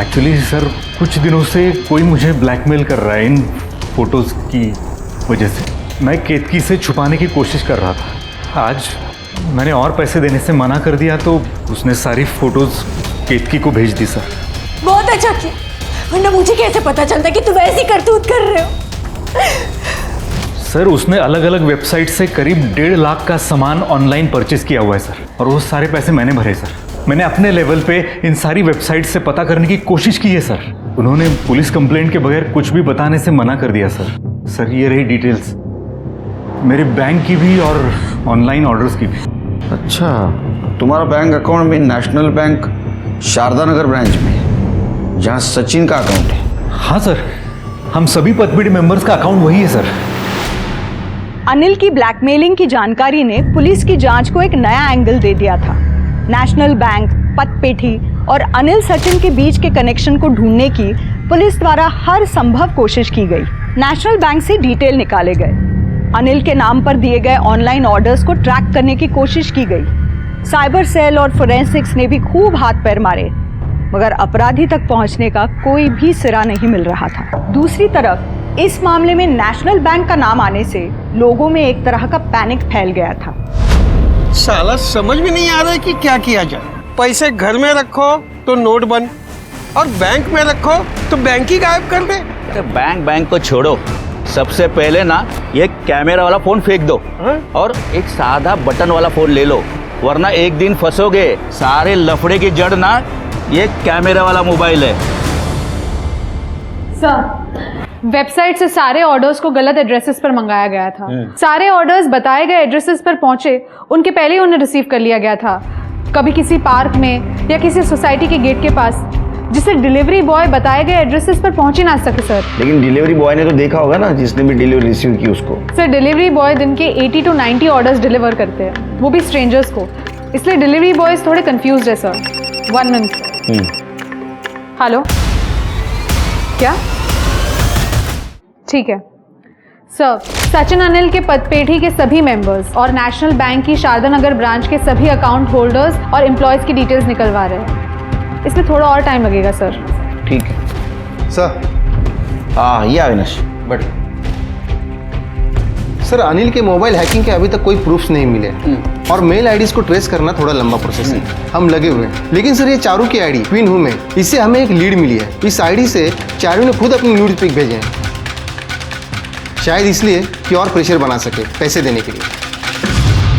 एक्चुअली सर कुछ दिनों से कोई मुझे ब्लैकमेल कर रहा है इन फोटोज़ की वजह से। मैं केतकी से छुपाने की कोशिश कर रहा था। आज मैंने और पैसे देने से मना कर दिया तो उसने सारी फोटोज़ केतकी को भेज दी सर। बहुत अच्छा किया, वरना मुझे कैसे पता चलता कि तुम ऐसी करतूत कर रहे हो। सर उसने अलग अलग वेबसाइट से करीब 1.5 लाख का सामान ऑनलाइन परचेज किया हुआ है सर, और वो सारे पैसे मैंने भरे सर। मैंने अपने लेवल पे इन सारी वेबसाइट से पता करने की कोशिश की है सर। उन्होंने पुलिस कंप्लेंट के बगैर कुछ भी बताने से मना कर दिया सर। सर ये रही डिटेल्स, मेरे बैंक की भी और ऑनलाइन ऑर्डर्स की भी। अच्छा, तुम्हारा बैंक अकाउंट में नेशनल बैंक शारदा नगर ब्रांच में, जहाँ सचिन का अकाउंट है? हाँ सर, हम सभी पतबीडी मेंबर्स का अकाउंट वही है सर। अनिल की ब्लैकमेलिंग की जानकारी ने पुलिस की जांच को एक नया एंगल दे दिया था। नेशनल बैंक, पतपेठी और अनिल सचिन के बीच के कनेक्शन को ढूंढने की पुलिस द्वारा हर संभव कोशिश की गई। नेशनल बैंक से डिटेल निकाले गए, अनिल के नाम पर दिए गए ऑनलाइन ऑर्डर्स को ट्रैक करने की कोशिश की गई। साइबर सेल और फोरेंसिक्स ने भी खूब हाथ पैर मारे, मगर अपराधी तक पहुंचने का कोई भी सिरा नहीं मिल रहा था। दूसरी तरफ इस मामले में नेशनल बैंक का नाम आने से लोगों में एक तरह का पैनिक फैल गया था। साला समझ में नहीं आ रहा है कि क्या किया जाए। पैसे घर में रखो तो नोट बंद, और बैंक में रखो तो बैंक ही गायब कर दे। तो बैंक को छोड़ो, सबसे पहले ना ये कैमरा वाला फोन फेंक दो और एक सादा बटन वाला फोन ले लो, वरना एक दिन फंसोगे। सारे लफड़े की जड़ ना ये कैमरा वाला मोबाइल है। सर, वेबसाइट से सारे ऑर्डर्स को गलत एड्रेसेस पर मंगाया गया था। सारे ऑर्डर्स बताए गए एड्रेसेस पर पहुंचे उनके पहले ही उन्हें रिसीव कर लिया गया था, कभी किसी पार्क में या किसी सोसाइटी के गेट के पास, जिससे डिलीवरी बॉय बताए गए एड्रेसेस पर पहुंच ही ना सके सर। लेकिन डिलीवरी बॉय ने तो देखा होगा ना, जिसने भी डिलीवरी रिसीव की उसको। सर डिलीवरी बॉय दिन के 80 to 90 ऑर्डर्स डिलीवर करते हैं, वो भी स्ट्रेंजर्स को, इसलिए डिलीवरी बॉयज थोड़े कंफ्यूज्ड है सर। 1 मिनट। हेलो, क्या? ठीक है सर, सचिन अनिल के पतपेठी के सभी मेंबर्स और नेशनल बैंक की शारदा नगर ब्रांच के सभी अकाउंट होल्डर्स और एम्प्लॉयज़ की डिटेल्स निकलवा रहे हैं। इसमें थोड़ा और टाइम लगेगा सर। ठीक है सर। हाँ, ये अविनाश बट सर अनिल के मोबाइल हैकिंग के अभी तक कोई प्रूफ्स नहीं मिले और मेल आईडीज को ट्रेस करना थोड़ा लंबा प्रोसेस है। हम लगे हुए हैं, लेकिन सर ये चारू की आईडी क्वीन हूँ मैं, इससे हमें एक लीड मिली है। इस आईडी से चारू ने खुद अपनी न्यूड पिक भेजे हैं, शायद इसलिए कि और प्रेशर बना सके पैसे देने के लिए।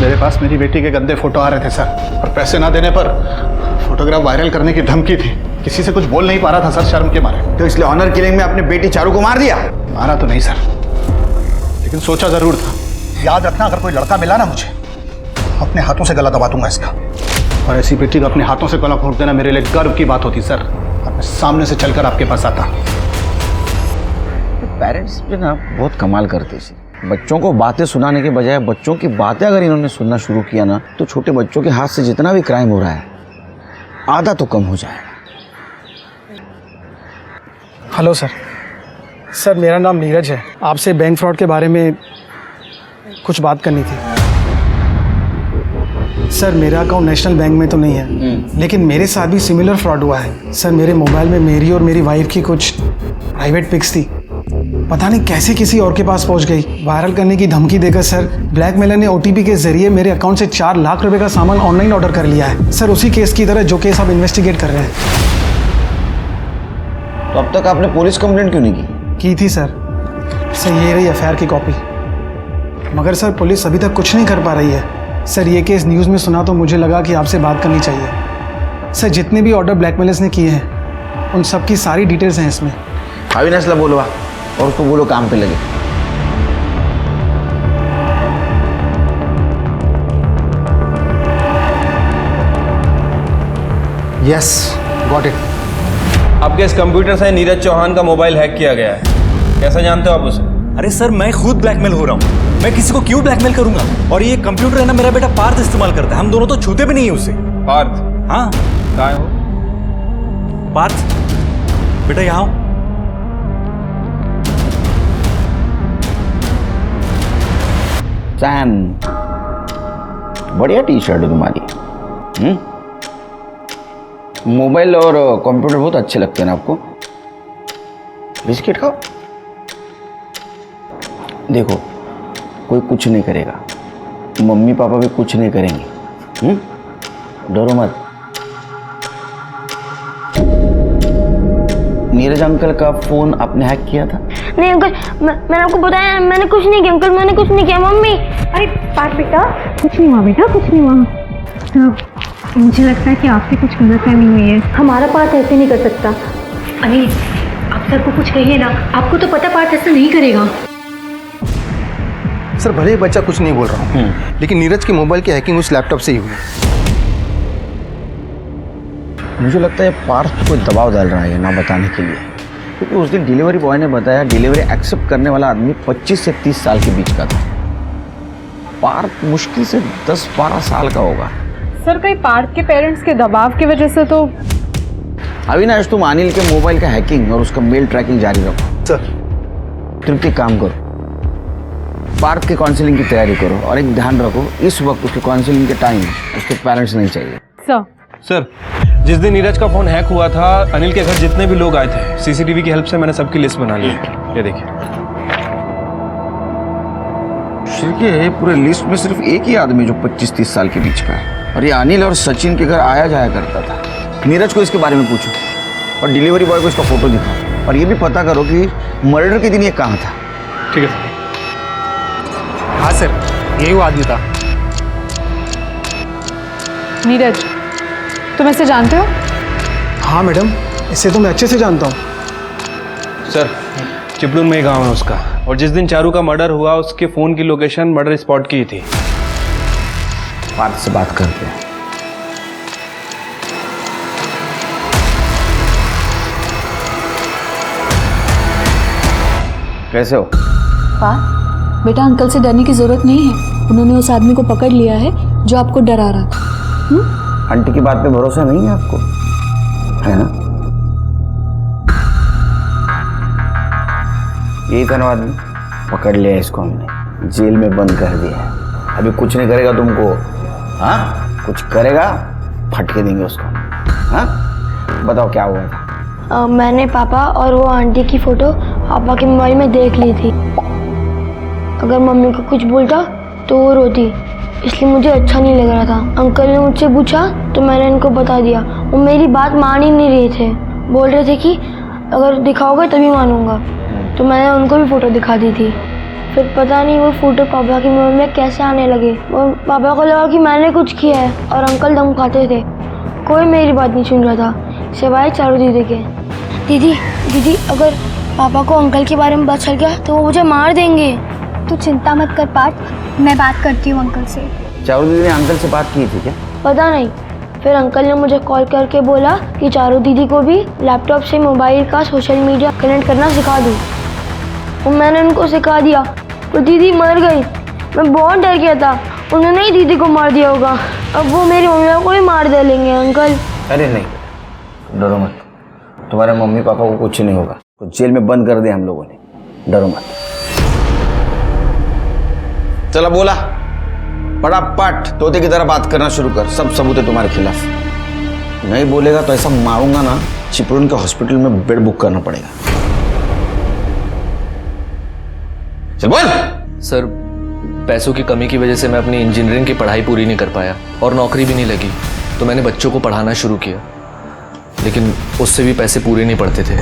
मेरे पास मेरी बेटी के गंदे फोटो आ रहे थे सर, और पैसे ना देने पर फोटोग्राफ वायरल करने की धमकी थी। किसी से कुछ बोल नहीं पा रहा था सर, शर्म के मारे। तो इसलिए ऑनर किलिंग में अपनी बेटी चारू को मार दिया? मारा तो नहीं सर, लेकिन सोचा जरूर था। याद रखना, अगर कोई लड़का मिला ना मुझे, अपने हाथों से गला दबा दूंगा इसका। और ऐसी बेटी को अपने हाथों से गला घोंट देना मेरे लिए गर्व की बात होती सर। और मैं सामने से चलकर आपके पास आता। पेरेंट्स भी ना बहुत कमाल करते हैं। बच्चों को बातें सुनाने के बजाय बच्चों की बातें अगर इन्होंने सुनना शुरू किया ना, तो छोटे बच्चों के हाथ से जितना भी क्राइम हो रहा है आधा तो कम हो जाएगा। Hello sir. सर मेरा नाम नीरज है, आपसे बैंक फ्रॉड के बारे में कुछ बात करनी थी। सर मेरा अकाउंट नेशनल बैंक में तो नहीं है, लेकिन मेरे साथ भी सिमिलर फ्रॉड हुआ है। सर मेरे मोबाइल में मेरी और मेरी वाइफ की कुछ प्राइवेट पिक्स थी, पता नहीं कैसे किसी और के पास पहुंच गई। वायरल करने की धमकी देकर सर ब्लैकमेलर ने OTP के जरिए मेरे अकाउंट से 4 लाख रुपए का सामान ऑनलाइन ऑर्डर कर लिया है। सर उसी केस की तरह जो केस आप इन्वेस्टिगेट कर रहे हैं। तो अब तक आपने पुलिस कंप्लेंट क्यों नहीं की थी सर। सर ये रही एफआईआर की कॉपी, मगर सर पुलिस अभी तक कुछ नहीं कर पा रही है। सर ये केस न्यूज़ में सुना तो मुझे लगा कि आपसे बात करनी चाहिए। सर जितने भी ऑर्डर ब्लैकमेलर्स ने किए हैं उन सब की सारी डिटेल्स हैं इसमें। अविनाश ला बोलो और उसको बोलो काम पे लगे। Yes got it. आपके इस कंप्यूटर से नीरज चौहान का मोबाइल हैक किया गया है। कैसा जानते हो आप उसे? अरे सर मैं खुद ब्लैकमेल हो रहा हूँ, मैं किसी को क्यों ब्लैकमेल करूंगा? और ये कंप्यूटर है ना, मेरा बेटा पार्थ इस्तेमाल करता है, हम दोनों तो छूते भी नहीं है उसे। पार्थ? हाँ। कहाँ हो पार्थ? बेटा यहाँ हो। सैम, बढ़िया टी शर्ट है तुम्हारी। मोबाइल और कंप्यूटर बहुत अच्छे लगते हैं ना आपको। बिस्किट खाओ। देखो कोई कुछ नहीं करेगा, मम्मी पापा भी कुछ नहीं करेंगे, डरो मत। नीरज अंकल का फोन आपने हैक किया था? नहीं अंकल, मैंने आपको बताया, मैंने कुछ नहीं किया अंकल, मैंने कुछ नहीं किया। मम्मी अरे पार्थ बेटा, कुछ नहीं हुआ बेटा, कुछ नहीं हुआ। मुझे लगता है कि आपसे कुछ गलतफहमी हुई है। हमारा पार्थ ऐसे नहीं कर सकता। अनिल आप सर को कुछ कहिए ना, आपको तो पता पार्थ ऐसा नहीं करेगा। सर भले ही बच्चा कुछ नहीं बोल रहा हूँ, लेकिन नीरज की मोबाइल की हैकिंग उस लैपटॉप से ही हुई। मुझे लगता है पार्थ को दबाव डाल रहा है ना बताने के लिए, क्योंकि उस दिन डिलीवरी बॉय ने बताया डिलीवरी एक्सेप्ट करने वाला आदमी 25 से 30 साल के बीच का था। पार्थ मुश्किल से 10-12 साल का होगा। सर कहीं पार्थ के पेरेंट्स के दबाव की वजह से तो। अविनाश तुम अनिल के मोबाइल का हैकिंग और उसका मेल ट्रैकिंग जारी रखो। सर तृप्ति काम करो, पार्थ के काउंसलिंग की तैयारी करो, और एक ध्यान रखो इस वक्त उसके काउंसलिंग के टाइम उसके पेरेंट्स नहीं चाहिए। सर जिस दिन नीरज का फोन हैक हुआ था, अनिल के घर जितने भी लोग आए थे, सीसीटीवी की हेल्प से मैंने सबकी लिस्ट बना ली है। ये देखिए पूरे लिस्ट में सिर्फ एक ही आदमी जो 25-30 साल के बीच का है, और ये अनिल और सचिन के घर आया जाया करता था। नीरज को इसके बारे में पूछो और डिलीवरी बॉय को इसका फोटो दिखाओ, और ये भी पता करो कि मर्डर के दिन ये कहाँ था। ठीक है। हाँ सर यही वो आदमी था। नीरज तुम ऐसे जानते हो? हाँ मैडम, इससे तो मैं अच्छे से जानता हूँ। सर चिपलून में ही गाँव है उसका, और जिस दिन चारू का मर्डर हुआ उसके फोन की लोकेशन मर्डर स्पॉट की थी। पार्थ से बात करते हैं। कैसे हो? पार्थ बेटा अंकल से डरने की जरूरत नहीं है, उन्होंने उस आदमी को पकड़ लिया है जो आपको डरा रहा था। आंटी की बात पे भरोसा नहीं है आपको, है ना? यही था ना आदमी, पकड़ लिया इसको हमने, जेल में बंद कर दिया है। अभी कुछ नहीं करेगा तुमको। हाँ कुछ करेगा फटके देंगे उसको। हाँ बताओ क्या हुआ था? मैंने पापा और वो आंटी की फोटो पापा के मोबाइल में देख ली थी। अगर मम्मी को कुछ बोलता तो वो रोती, इसलिए मुझे अच्छा नहीं लग रहा था। अंकल ने मुझसे पूछा तो मैंने इनको बता दिया। वो मेरी बात मान ही नहीं रहे थे, बोल रहे थे कि अगर दिखाओगे तभी मानूंगा। तो मैंने उनको भी फ़ोटो दिखा दी थी। फिर पता नहीं वो फ़ोटो पापा की मोबाइल में कैसे आने लगे। और पापा को लगा कि मैंने कुछ किया है और अंकल दम खाते थे। कोई मेरी बात नहीं सुन रहा था सिवाय चारू दीदी के। दीदी अगर पापा को अंकल के बारे में पता चल गया तो वो मुझे मार देंगे। तू चिंता मत कर पार्थ, मैं बात करती हूँ अंकल से। चारू दीदी ने अंकल से बात की थी क्या? पता नहीं। फिर अंकल ने मुझे कॉल करके बोला कि चारू दीदी को भी लैपटॉप से मोबाइल का सोशल मीडिया कनेक्ट करना सिखा दूँ। और मैंने उनको सिखा दिया तो दीदी मर गई। मैं बहुत डर गया था उन्होंने ही दीदी को मार दिया होगा। अब वो मेरी मम्मी को ही मार डालेंगे अंकल। अरे नहीं, डरो मत, तुम्हारे मम्मी पापा को कुछ नहीं होगा। तो जेल में बंद कर दिया हम लोगों ने, डरो मत। चलो बोला, फटाफट तोते की तरह बात करना शुरू कर। सब सबूत है तुम्हारे खिलाफ। नहीं बोलेगा तो ऐसा मारूंगा ना, चिपळूण के हॉस्पिटल में बेड बुक करना पड़ेगा। चल बोल। सर, पैसों की कमी की वजह से मैं अपनी इंजीनियरिंग की पढ़ाई पूरी नहीं कर पाया और नौकरी भी नहीं लगी। तो मैंने बच्चों को पढ़ाना शुरू किया, लेकिन उससे भी पैसे पूरे नहीं पड़ते थे।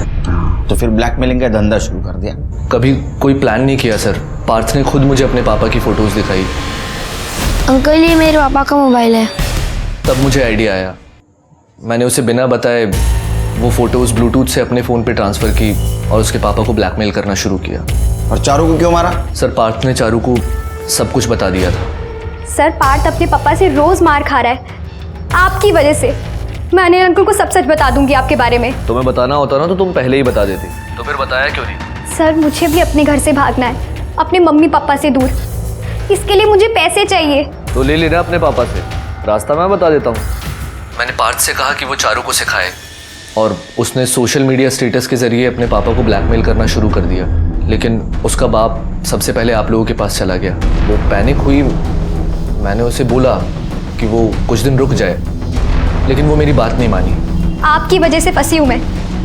तो फिर ब्लैकमेलिंग का धंधा शुरू कर दिया? कभी कोई प्लान नहीं किया सर। पार्थ ने खुद मुझे अपने पापा की फोटोज दिखाई। अंकल ये मेरे पापा का मोबाइल है। तब मुझे आइडिया आया। मैंने उसे बिना बताए वो फोटोज ब्लूटूथ से अपने फ़ोन पे ट्रांसफ़र की और उसके पापा को ब्लैकमेल करना शुरू किया। और चारू को क्यों मारा? सर, पार्थ ने चारू को सब कुछ बता दिया था। सर, पार्थ अपने पापा से रोज मार खा रहा है आपकी वजह से। मैं अनिल अंकल को सब सच बता दूंगी आपके बारे में। तुम्हें बताना होता ना तो तुम पहले ही बता देती। तो फिर बताया क्यों नहीं? सर, मुझे भी अपने घर से भागना है, अपने मम्मी पापा से दूर। इसके लिए मुझे पैसे चाहिए। तो ले लेना अपने पापा से, रास्ता मैं बता देता हूँ। मैंने पार्थ से कहा कि वो चारू को सिखाए और उसने सोशल मीडिया स्टेटस के ज़रिए अपने पापा को ब्लैकमेल करना शुरू कर दिया। लेकिन उसका बाप सबसे पहले आप लोगों के पास चला गया। वो पैनिक हुई। मैंने उसे बोला कि वो कुछ दिन रुक जाए, लेकिन वो मेरी बात नहीं मानी। आपकी वजह से फंसी हूँ मैं।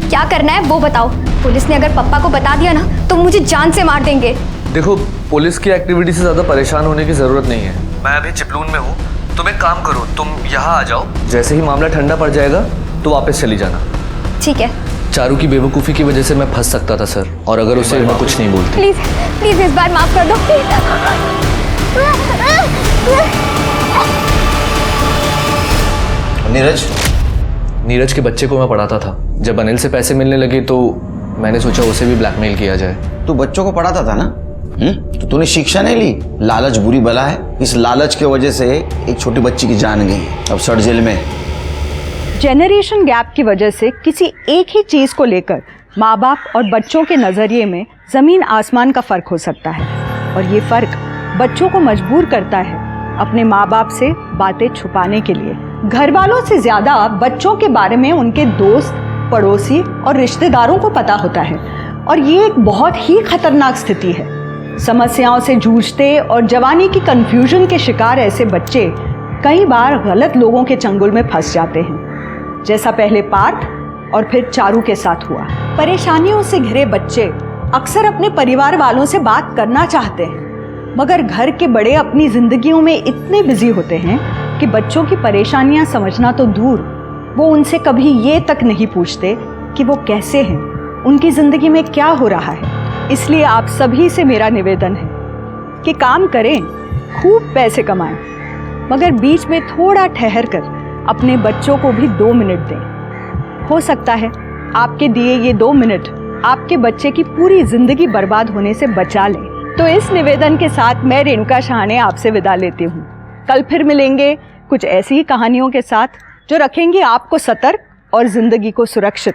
क्या करना है वो बताओ। पुलिस ने अगर पापा को बता दिया ना तो मुझे जान से मार देंगे। देखो, पुलिस की एक्टिविटी से ज़्यादा परेशान होने की ज़रूरत नहीं है। मैं अभी चिपळूण में हूँ। तुम एक काम करो, तुम यहाँ आ जाओ। जैसे ही मामला ठंडा पड़ जाएगा तो वापस चली जाना। ठीक है। चारू की बेवकूफ़ी की वजह से मैं फंस सकता था सर, और अगर उसे मैं कुछ नहीं बोलती। प्लीज प्लीज इस बार माफ कर दो। नीरज के बच्चे को मैं पढ़ाता था। जब अनिल से पैसे मिलने लगे तो मैंने सोचा उसे भी ब्लैकमेल किया जाए। तू बच्चों को पढ़ाता था ना? तो तूने शिक्षा नहीं ली? लालच बुरी बला है। इस लालच की वजह से एक छोटी बच्ची की जान गई, अब सड़ जेल में। जेनरेशन गैप की वजह से किसी एक ही चीज़ को लेकर माँ बाप और बच्चों के नज़रिए में ज़मीन आसमान का फ़र्क हो सकता है। और ये फ़र्क बच्चों को मजबूर करता है अपने माँ बाप से बातें छुपाने के लिए। घर वालों से ज़्यादा बच्चों के बारे में उनके दोस्त, पड़ोसी और रिश्तेदारों को पता होता है। और ये एक बहुत ही खतरनाक स्थिति है। समस्याओं से जूझते और जवानी की कन्फ्यूजन के शिकार ऐसे बच्चे कई बार गलत लोगों के चंगुल में फंस जाते हैं, जैसा पहले पार्थ और फिर चारू के साथ हुआ। परेशानियों से घिरे बच्चे अक्सर अपने परिवार वालों से बात करना चाहते हैं, मगर घर के बड़े अपनी जिंदगियों में इतने बिजी होते हैं कि बच्चों की परेशानियां समझना तो दूर, वो उनसे कभी ये तक नहीं पूछते कि वो कैसे हैं, उनकी जिंदगी में क्या हो रहा है। इसलिए आप सभी से मेरा निवेदन है कि काम करें, खूब पैसे कमाएं, मगर बीच में थोड़ा ठहर कर अपने बच्चों को भी 2 मिनट दें। हो सकता है आपके दिए ये 2 मिनट आपके बच्चे की पूरी जिंदगी बर्बाद होने से बचा लें। तो इस निवेदन के साथ मैं रेणुका शाहने आपसे विदा लेती हूँ। कल फिर मिलेंगे कुछ ऐसी ही कहानियों के साथ जो रखेंगे आपको सतर्क और जिंदगी को सुरक्षित।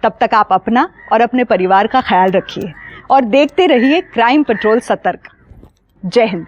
तब तक आप अपना और अपने परिवार का ख्याल रखिए और देखते रहिए क्राइम पेट्रोल सतर्क। जय हिंद।